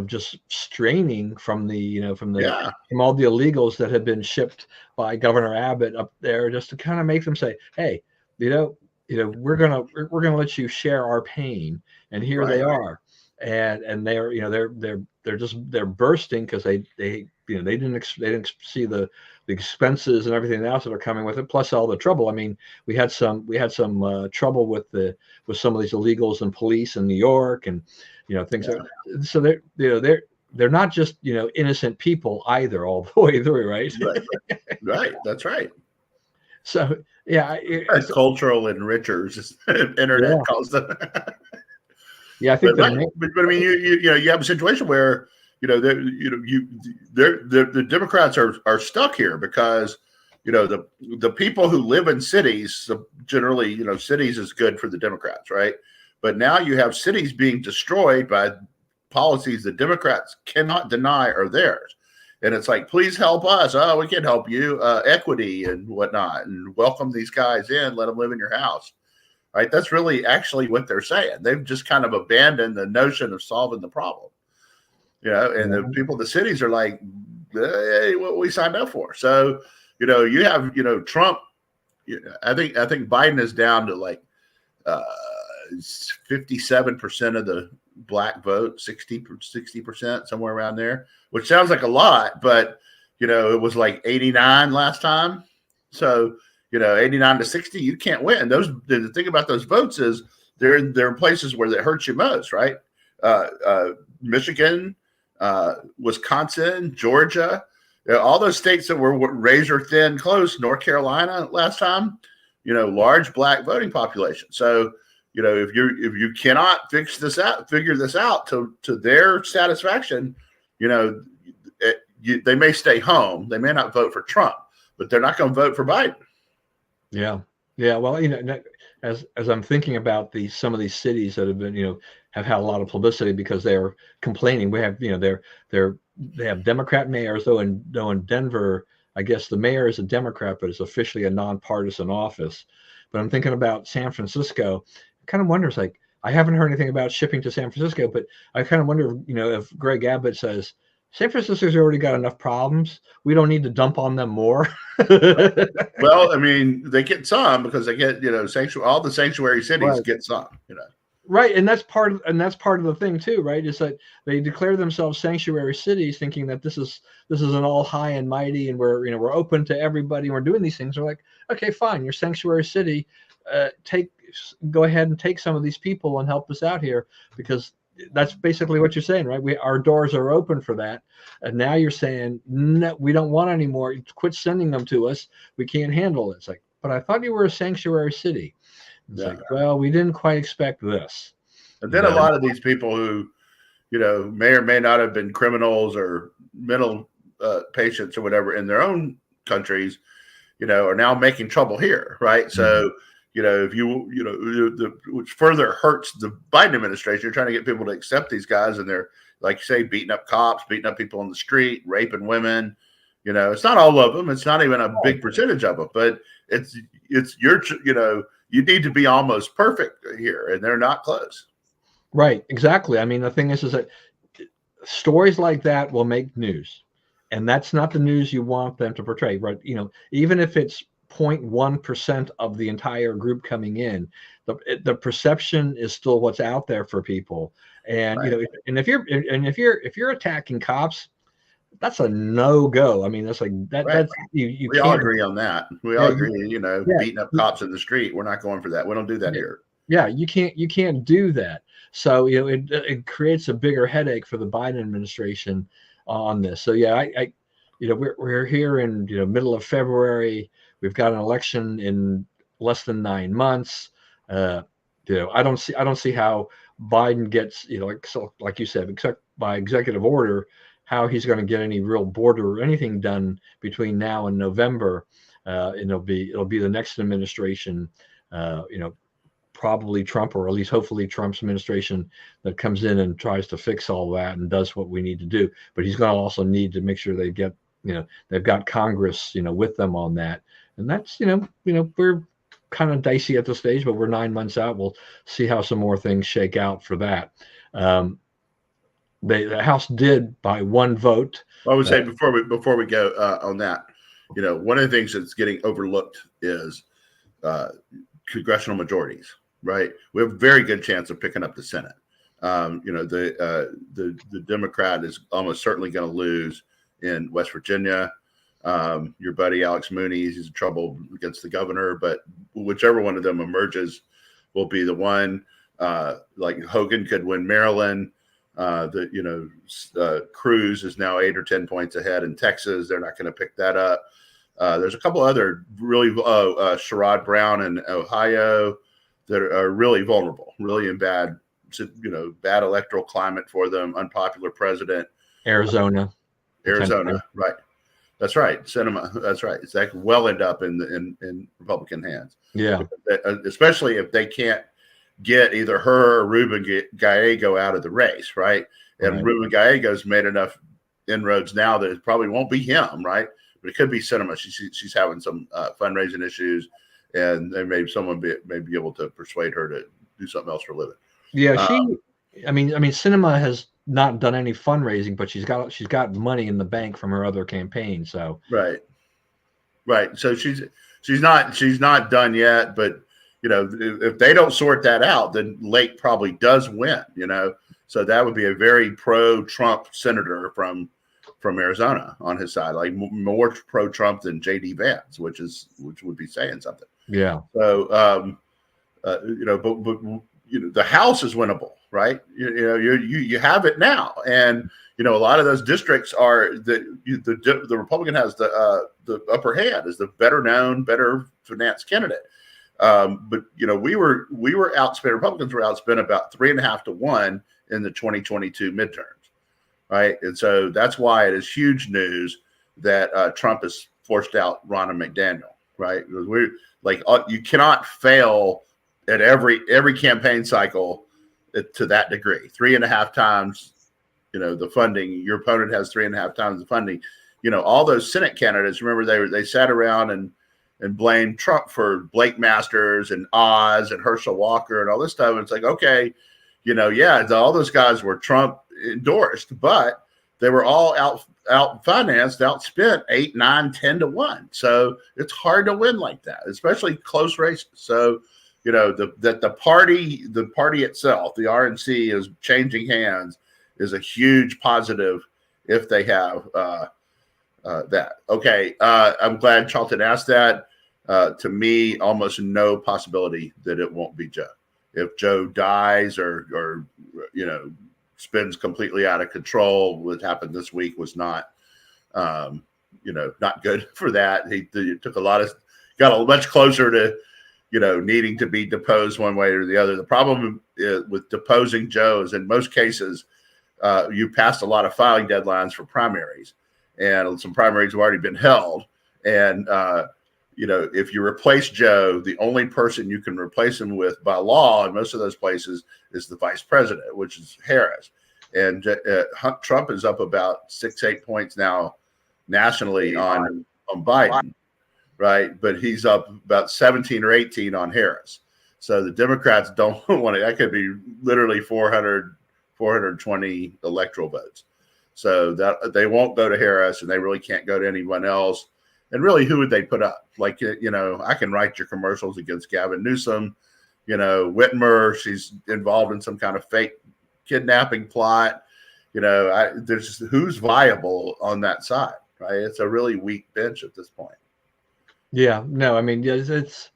just straining from from all the illegals that have been shipped by Governor Abbott up there, just to kind of make them say, hey, we're gonna let you share our pain. And here they are. And they're bursting because they didn't see the expenses and everything else that are coming with it, plus all the trouble. I mean, we had some trouble with some of these illegals and police in New York, and things. So they're not just innocent people either all the way through, right? Right. That's right. So yeah, cultural enrichers, internet calls them. Yeah, I think. But I mean, you have a situation where the Democrats are stuck here because the people who live in cities, generally cities is good for the Democrats, right? But now you have cities being destroyed by policies the Democrats cannot deny are theirs, and it's like, please help us. Oh, we can help you, equity and whatnot, and welcome these guys in, let them live in your house. Right, that's really actually what they're saying. They've just kind of abandoned the notion of solving the problem, and the people, the cities are like, hey, what we signed up for. So, you have, Trump. I think Biden is down to like 57% of the black vote, 60%, somewhere around there, which sounds like a lot, but it was like 89 last time. So 89 to 60, you can't win. The thing about those votes is they're in places where that hurts you most, right? Michigan, Wisconsin, Georgia, all those states that were razor thin close, North Carolina last time, large black voting population. So, if you cannot figure this out to their satisfaction, they may stay home. They may not vote for Trump, but they're not going to vote for Biden. Yeah. Well, as I'm thinking about some of these cities that have been, have had a lot of publicity because they're complaining. We have, they have Democrat mayors, though in Denver, I guess the mayor is a Democrat, but it's officially a nonpartisan office. But I'm thinking about San Francisco. I kind of wonder, like, I haven't heard anything about shipping to San Francisco, but I kind of wonder, if Greg Abbott says, San Francisco's already got enough problems, we don't need to dump on them more. Well, I mean, they get some because they get, all the sanctuary cities get some, Right, and that's part of the thing too, right? It's like they declare themselves sanctuary cities, thinking that this is an all high and mighty, and we're open to everybody, and we're doing these things. They're like, okay, fine, you're sanctuary city, go ahead and take some of these people and help us out here, because that's basically what you're saying, right? Our doors are open for that, and now you're saying, no, we don't want any more. Quit sending them to us. We can't handle it. It's like, but I thought you were a sanctuary city. It's like, well, we didn't quite expect this. And then a lot of these people who, may or may not have been criminals or mental patients or whatever in their own countries, are now making trouble here, right? So, which further hurts the Biden administration. You're trying to get people to accept these guys, and they're, like you say, beating up cops, beating up people on the street, raping women. It's not all of them. It's not even a big percentage of them, but it's your, you need to be almost perfect here, and they're not close. Right. Exactly. I mean, the thing is that stories like that will make news, and that's not the news you want them to portray. Right. Even if it's 0.1% of the entire group coming in, the perception is still what's out there for people. And, right. And if you're attacking cops, that's a no-go. I mean, that's like that. Right. That's you. We all agree on that. We all agree. Beating up cops in the street, we're not going for that. We don't do that here. Yeah, you can't do that. So it creates a bigger headache for the Biden administration on this. So yeah, we're here in middle of February. We've got an election in less than 9 months. I don't see how Biden gets like you said, except by executive order, how he's going to get any real border or anything done between now and November. It'll be the next administration, probably Trump, or at least hopefully Trump's administration, that comes in and tries to fix all that and does what we need to do. But he's going to also need to make sure they get, they've got Congress, with them on that. And that's, we're kind of dicey at this stage, but we're 9 months out. We'll see how some more things shake out for that. The House did by one vote. I would say before we go on that, one of the things that's getting overlooked is congressional majorities. Right, we have a very good chance of picking up the Senate. The Democrat is almost certainly going to lose in West Virginia. Your buddy Alex Mooney, he's in trouble against the governor, but whichever one of them emerges will be the one. Like Hogan could win Maryland. Cruz is now 8 or 10 points ahead in Texas. They're not going to pick that up. There's a couple other really Sherrod Brown in Ohio that are really vulnerable, really in bad electoral climate for them, unpopular president. Arizona, right? That's right. Sinema, that's right. That could well end up in Republican hands. Yeah, especially if they can't get either her or Ruben Gallego out of the race, right? And right. Ruben Gallego's made enough inroads now that it probably won't be him, right? But it could be Sinema. She's having some fundraising issues, and someone may be able to persuade her to do something else for a living. Yeah, I mean, Sinema has not done any fundraising, but she's got money in the bank from her other campaign. So right. So she's not done yet, but if they don't sort that out, then Lake probably does win. So that would be a very pro-Trump senator from Arizona on his side, like more pro-Trump than J.D. Vance, which would be saying something. Yeah. So, but the House is winnable, right? You have it now, and a lot of those districts are the Republican has the upper hand, is the better known, better financed candidate. But we were outspent. Republicans were outspent about 3.5 to 1 in the 2022 midterms, right? And so that's why it is huge news that Trump has forced out Ronna McDaniel, right? Because you cannot fail at every campaign cycle to that degree. 3.5 times, the funding. Your opponent has 3.5 times the funding. All those Senate candidates. Remember, they sat around and blamed Trump for Blake Masters and Oz and Herschel Walker and all this stuff. And it's like, okay, all those guys were Trump endorsed, but they were all out financed, outspent 8, 9, 10 to 1. So it's hard to win like that, especially close races. So, the party itself, the RNC, is changing hands is a huge positive if they have that. Okay. I'm glad Charlton asked that. To me, almost no possibility that it won't be Joe. If Joe dies or spins completely out of control, what happened this week was not, not good for that. He got much closer to, needing to be deposed one way or the other. The problem with deposing Joes. In most cases, you passed a lot of filing deadlines for primaries, and some primaries have already been held. And if you replace Joe, the only person you can replace him with by law in most of those places is the vice president, which is Harris. And Trump is up about 6-8 points now nationally on Biden, right? But he's up about 17 or 18 on Harris. So the Democrats don't want it. That could be literally 420 electoral votes. So that they won't go to Harris, and they really can't go to anyone else. And really, who would they put up? Like, I can write your commercials against Gavin Newsom. Whitmer, she's involved in some kind of fake kidnapping plot. There's who's viable on that side, right? It's a really weak bench at this point. Yeah, no, I mean, it's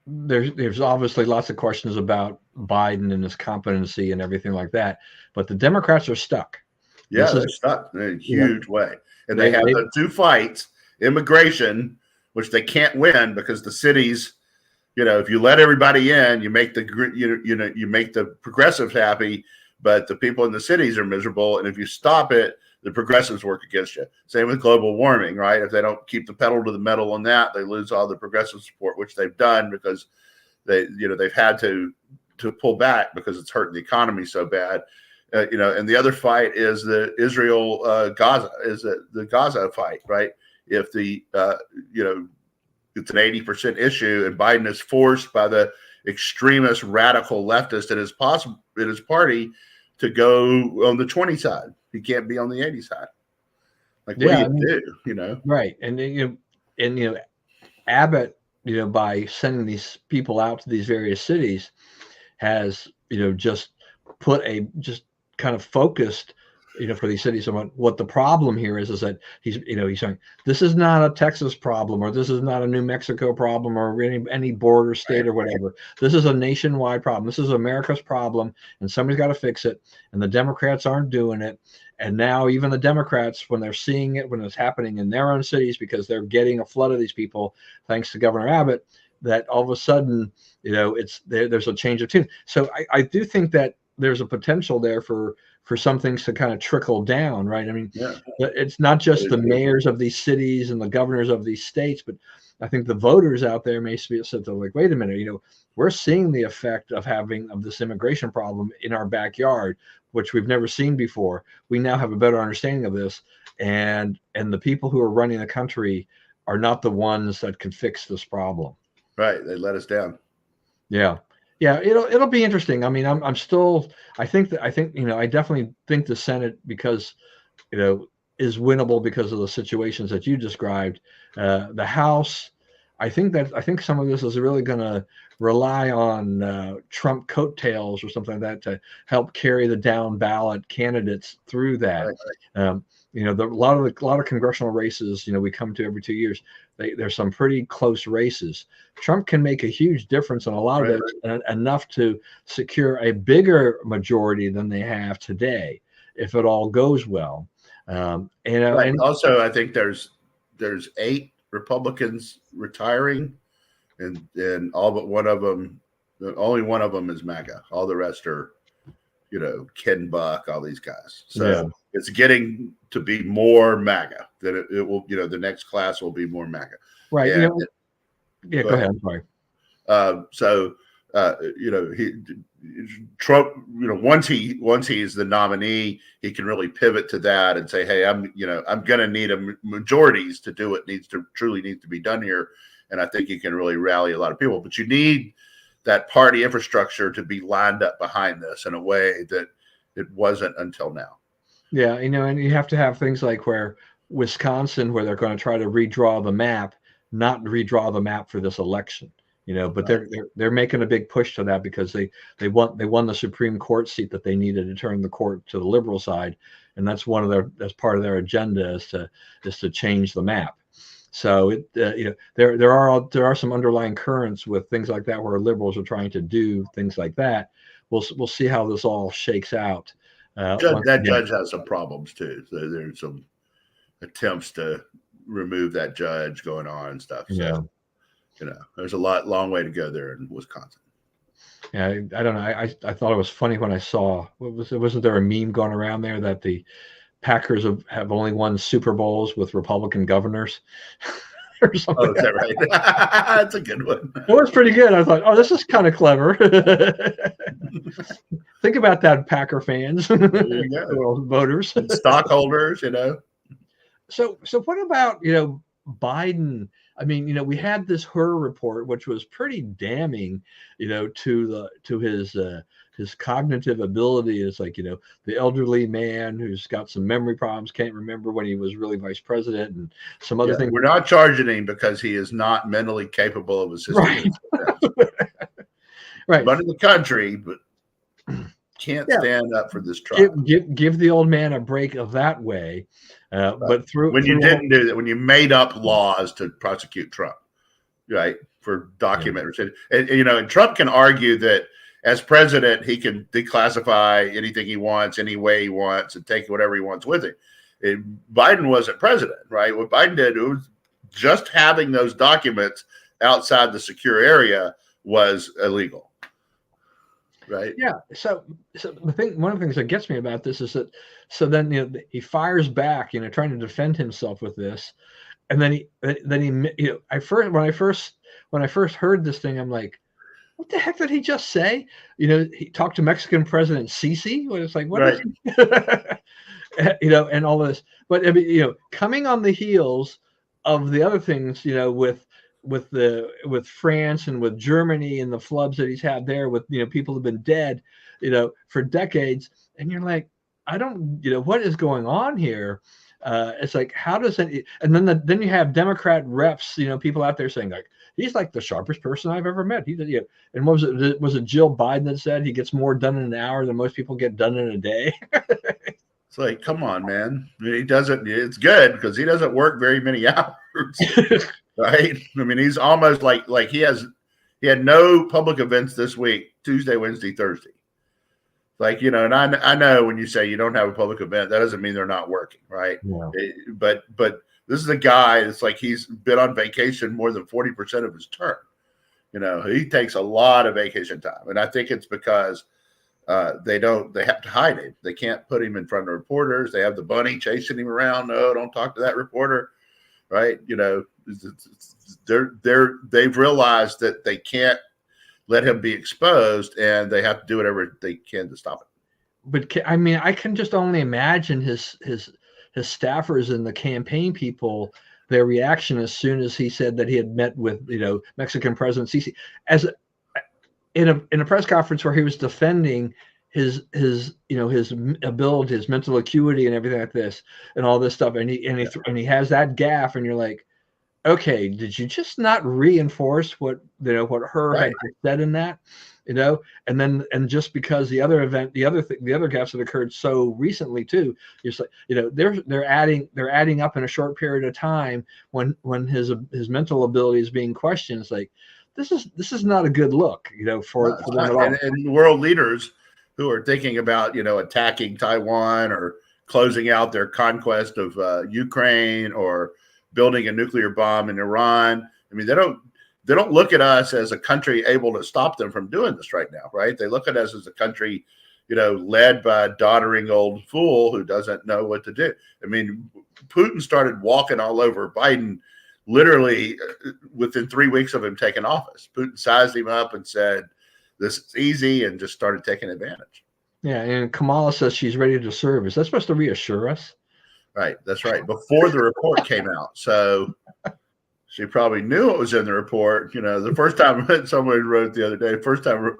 there's obviously lots of questions about Biden and his competency and everything like that, but the Democrats are stuck. Yeah, they're stuck in a huge way, and they have the two fights: immigration, which they can't win because the cities, if you let everybody in, you make you make the progressives happy, but the people in the cities are miserable. And if you stop it, the progressives work against you. Same with global warming, right? If they don't keep the pedal to the metal on that, they lose all the progressive support, which they've done because they've had to pull back because it's hurting the economy so bad. And the other fight is the Israel Gaza is the Gaza fight, right? If it's an 80% issue, and Biden is forced by the extremist radical leftist in his party to go on the 20 side. He can't be on the 80 side. Like, what do you do? Right. And Abbott, by sending these people out to these various cities, has just put just kind of focused for these cities on what the problem here is that he's saying this is not a Texas problem, or this is not a New Mexico problem, or any border state or whatever. This is a nationwide problem. This is America's problem, and somebody's got to fix it. And the Democrats aren't doing it. And now even the Democrats, when they're seeing it, when it's happening in their own cities, because they're getting a flood of these people, thanks to Governor Abbott, that all of a sudden, there's a change of tune. So I do think that there's a potential there for some things to kind of trickle down, right? I mean, it's not just the mayors of these cities and the governors of these states, but I think the voters out there may be like, wait a minute, we're seeing the effect of this immigration problem in our backyard, which we've never seen before. We now have a better understanding of this, and the people who are running the country are not the ones that can fix this problem. Right? They let us down. Yeah. Yeah, it'll be interesting. I mean, I definitely think the Senate, because is winnable because of the situations that you described. The House, I think some of this is really going to rely on Trump coattails or something like that to help carry the down ballot candidates through that. Right. A lot of congressional races, we come to every 2 years. There's some pretty close races. Trump can make a huge difference in a lot of those, enough to secure a bigger majority than they have today, if it all goes well. And also, I think there's 8 Republicans retiring, and all but one of them, only one of them is MAGA. All the rest are, Ken Buck, all these guys. So it's getting to be more MAGA. That it will, the next class will be more MAGA. Right. And, go ahead. I'm sorry. Trump, once he is the nominee, he can really pivot to that and say, hey, I'm going to need majorities to do what truly needs to be done here. And I think he can really rally a lot of people, but you need that party infrastructure to be lined up behind this in a way that it wasn't until now. Yeah. And you have to have things like where Wisconsin, where they're going to try to redraw the map, not redraw the map for this election. But they're making a big push to that because they won the Supreme Court seat that they needed to turn the court to the liberal side, and that's part of their agenda is to change the map. So there are some underlying currents with things like that where liberals are trying to do things like that. We'll see how this all shakes out. Judge has some problems too. So there's some attempts to remove that judge going on and stuff. So. Yeah. There's a long way to go there in Wisconsin. Yeah, I don't know. I thought it was funny when I saw wasn't there a meme going around there that the Packers have only won Super Bowls with Republican governors or something. Oh, is that right? That's a good one. It was pretty good. I thought, oh, this is kind of clever. Think about that, Packer fans, voters, and stockholders. So what about Biden? I mean, we had this HER report, which was pretty damning, to his cognitive ability. It's like, the elderly man who's got some memory problems, can't remember when he was really vice president, and some other things. We're not charging him because he is not mentally capable of assisting. Right. Right. Running the country, but can't stand up for this trial. Give the old man a break of that way. But when you didn't do that, when you made up laws to prosecute Trump, right, for document, and Trump can argue that as president he can declassify anything he wants, any way he wants, and take whatever he wants with it. Biden wasn't president, right? What Biden did, it was just having those documents outside the secure area was illegal. Right. Yeah. So one of the things that gets me about this is that, so then he fires back, trying to defend himself with this, and then he when I first heard this thing, I'm like, what the heck did he just say? He talked to Mexican President Sisi. It's like, what? Right. And all this, but I mean, coming on the heels of the other things, with France and with Germany and the floods that he's had there, with people have been dead for decades, and you're like, I don't what is going on here. It's like, how does it, and then you have Democrat reps, people out there saying, like, he's like the sharpest person I've ever met. And what was it Jill Biden that said he gets more done in an hour than most people get done in a day? It's like, come on, man. I mean, he doesn't. It's good because he doesn't work very many hours. Right. I mean, he's almost like he had no public events this week, Tuesday, Wednesday, Thursday. Like, and I know when you say you don't have a public event, that doesn't mean they're not working. Right. Yeah. But this is a guy that's like, he's been on vacation more than 40% of his term. He takes a lot of vacation time. And I think it's because they have to hide him. They can't put him in front of reporters. They have the bunny chasing him around. No, don't talk to that reporter. Right. They've realized that they can't let him be exposed, and they have to do whatever they can to stop it. But I mean, I can just only imagine his staffers and the campaign people, their reaction as soon as he said that he had met with Mexican President Sisi, as in a press conference where he was defending his ability, his mental acuity, and everything like this, and all this stuff, and he has that gaffe, and you're like, okay, did you just not reinforce what her right. had said in that, and just because the other gaffes that occurred so recently too, just like they're adding up in a short period of time when his mental ability is being questioned. It's like, this is not a good look, for them at all. And world leaders who are thinking about, attacking Taiwan or closing out their conquest of Ukraine or building a nuclear bomb in Iran. I mean, they don't look at us as a country able to stop them from doing this right now, right? They look at us as a country, led by a doddering old fool who doesn't know what to do. I mean, Putin started walking all over Biden literally within 3 weeks of him taking office. Putin sized him up and said, this is easy, and just started taking advantage. Yeah, and Kamala says she's ready to serve. Is that supposed to reassure us? Right, that's right. Before the report came out. So she probably knew it was in the report. The first time someone wrote the other day, first time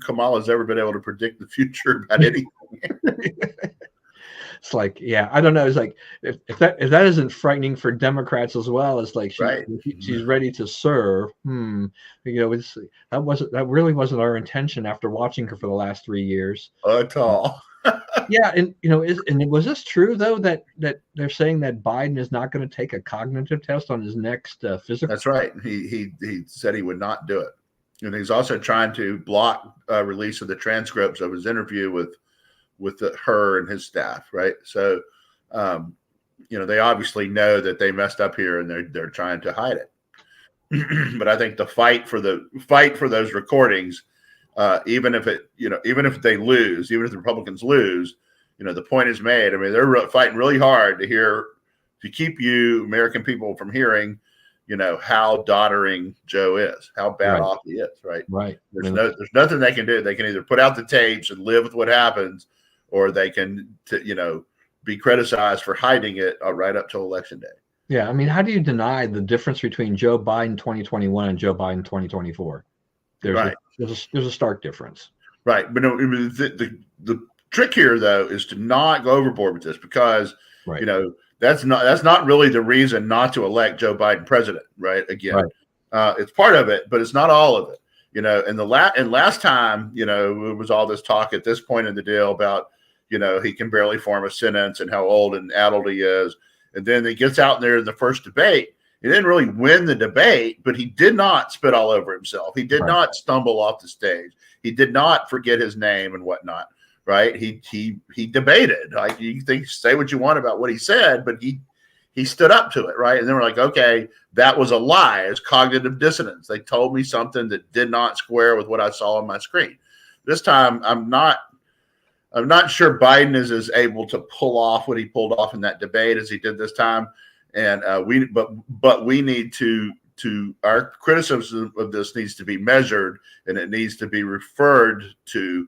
Kamala's ever been able to predict the future about anything. It's like, yeah, I don't know. It's like, if that isn't frightening for Democrats as well, it's like she's ready to serve. That really wasn't our intention after watching her for the last 3 years at all. Yeah, and was this true though that they're saying that Biden is not going to take a cognitive test on his next physical? That's right. He said he would not do it, and he's also trying to block release of the transcripts of his interview with her and his staff. Right. So, they obviously know that they messed up here, and they're trying to hide it. but I think the fight for those recordings, even if they lose, even if the Republicans lose, the point is made. I mean, they're fighting really hard to keep you American people from hearing, how doddering Joe is, how bad off he is. Right. Right. There's nothing they can do. They can either put out the tapes and live with what happens, or they can, be criticized for hiding it right up till Election Day. Yeah. I mean, how do you deny the difference between Joe Biden 2021 and Joe Biden 2024? There's a stark difference. Right. But no, the trick here, though, is to not go overboard with this, because, that's not really the reason not to elect Joe Biden president. Right. Again, it's part of it, but it's not all of it. And last time, it was all this talk at this point in the deal about, he can barely form a sentence and how old and addled he is. And then he gets out there in the first debate. He didn't really win the debate, but he did not spit all over himself. He did not stumble off the stage. He did not forget his name and whatnot. Right. He debated. Like, you think, say what you want about what he said, but he stood up to it. Right. And then we're like, okay, that was a lie. It's cognitive dissonance. They told me something that did not square with what I saw on my screen. This time, I'm not sure Biden is as able to pull off what he pulled off in that debate as he did this time. And we need to our criticism of this needs to be measured, and it needs to be referred to,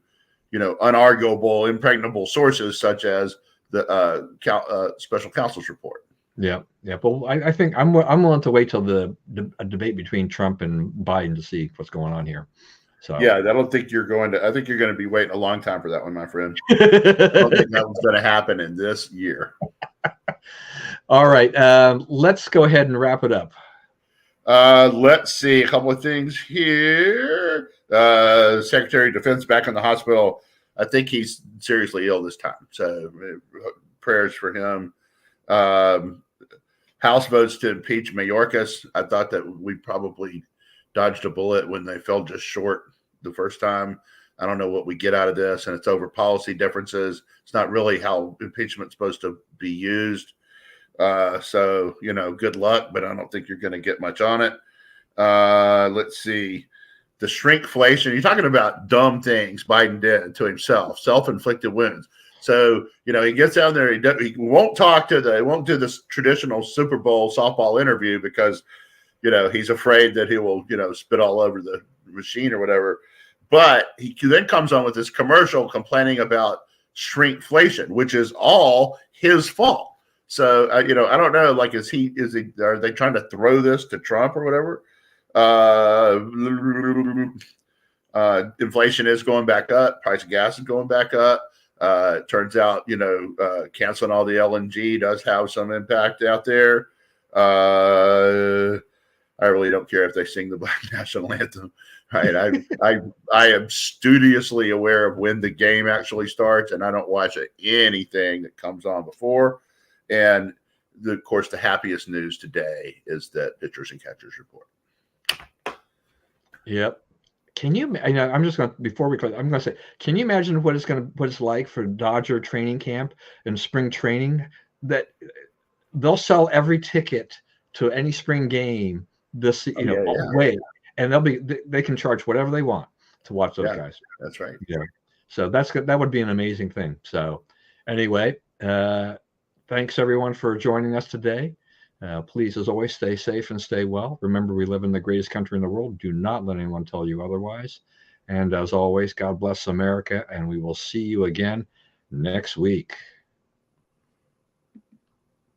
unarguable, impregnable sources such as the special counsel's report. Yeah. But I think I'm willing to wait till a debate between Trump and Biden to see what's going on here. So yeah, I think you're going to be waiting a long time for that one, my friend. I don't think that was going to happen in this year. All right. Let's go ahead and wrap it up. Let's see a couple of things here. Secretary of Defense back in the hospital. I think he's seriously ill this time. So prayers for him. House votes to impeach Mayorkas. I thought that we probably dodged a bullet when they fell just short the first time. I don't know what we get out of this, and it's over policy differences. It's not really how impeachment's supposed to be used. So, good luck, but I don't think you're going to get much on it. Let's see. The shrinkflation. You're talking about dumb things Biden did to himself, self-inflicted wounds. So, he gets down there. He won't do this traditional Super Bowl softball interview because, he's afraid that he will, spit all over the machine or whatever. But he then comes on with this commercial complaining about shrinkflation, which is all his fault. So, I don't know, like, are they trying to throw this to Trump or whatever? Inflation is going back up. Price of gas is going back up. It turns out, canceling all the LNG does have some impact out there. I really don't care if they sing the Black National Anthem. Right. I am studiously aware of when the game actually starts, and I don't watch anything that comes on before. And of course, the happiest news today is that pitchers and catchers report. Yep. Can you? I'm just going to, before we close, I'm going to say, can you imagine what it's like for Dodger training camp and spring training? That they'll sell every ticket to any spring game this way, and they can charge whatever they want to watch those guys. That's right. Yeah. So that would be an amazing thing. So anyway, thanks everyone for joining us today. Please, as always, stay safe and stay well. Remember, we live in the greatest country in the world. Do not let anyone tell you otherwise. And as always, God bless America, and we will see you again next week.